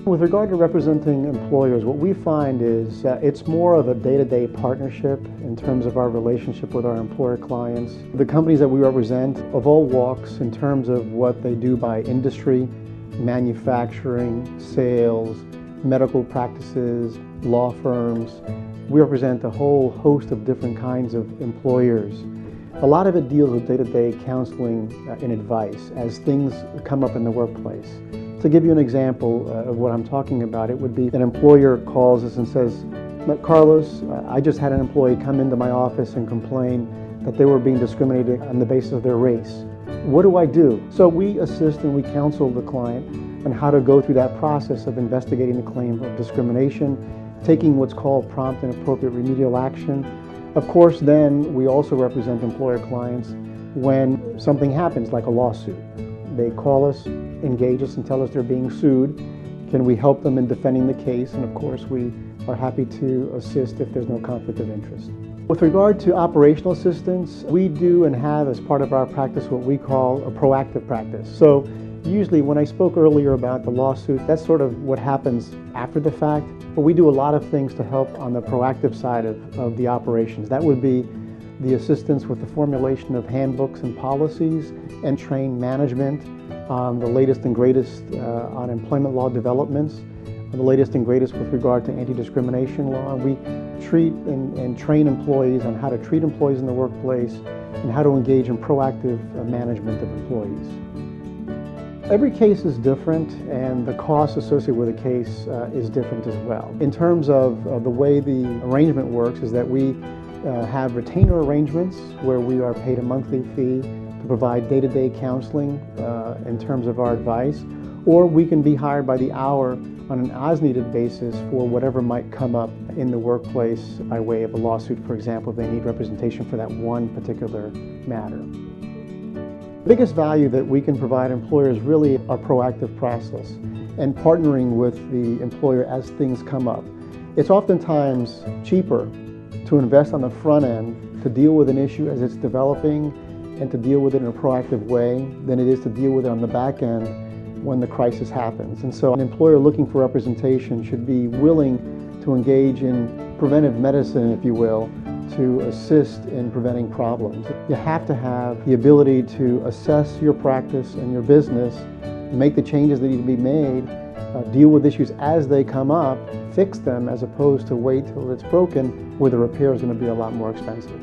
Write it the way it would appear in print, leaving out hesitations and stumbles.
With regard to representing employers, what we find is it's more of a day-to-day partnership in terms of our relationship with our employer clients. The companies that we represent of all walks in terms of what they do by industry, manufacturing, sales, medical practices, law firms. We represent a whole host of different kinds of employers. A lot of it deals with day-to-day counseling and advice as things come up in the workplace. To give you an example of what I'm talking about, it would be an employer calls us and says, Carlos, I just had an employee come into my office and complain that they were being discriminated on the basis of their race. What do I do? So we assist and we counsel the client on how to go through that process of investigating the claim of discrimination, taking what's called prompt and appropriate remedial action. Of course, then we also represent employer clients when something happens, like a lawsuit. They call us, engage us, and tell us they're being sued. Can we help them in defending the case? And of course, we are happy to assist if there's no conflict of interest. With regard to operational assistance, we do and have as part of our practice what we call a proactive practice. So usually when I spoke earlier about the lawsuit, that's sort of what happens after the fact, but we do a lot of things to help on the proactive side of the operations. That would be the assistance with the formulation of handbooks and policies and train management on the latest and greatest on employment law developments, on the latest and greatest with regard to anti-discrimination law. We treat and train employees on how to treat employees in the workplace and how to engage in proactive management of employees. Every case is different, and the cost associated with a case is different as well. In terms of the way the arrangement works is that we have retainer arrangements where we are paid a monthly fee to provide day-to-day counseling in terms of our advice, or we can be hired by the hour on an as-needed basis for whatever might come up in the workplace by way of a lawsuit, for example, if they need representation for that one particular matter. The biggest value that we can provide employers really our proactive process and partnering with the employer as things come up. It's oftentimes cheaper to invest on the front end to deal with an issue as it's developing and to deal with it in a proactive way than it is to deal with it on the back end when the crisis happens. And so an employer looking for representation should be willing to engage in preventive medicine, if you will, to assist in preventing problems. You have to have the ability to assess your practice and your business, make the changes that need to be made, deal with issues as they come up, fix them as opposed to wait till it's broken where the repair is going to be a lot more expensive.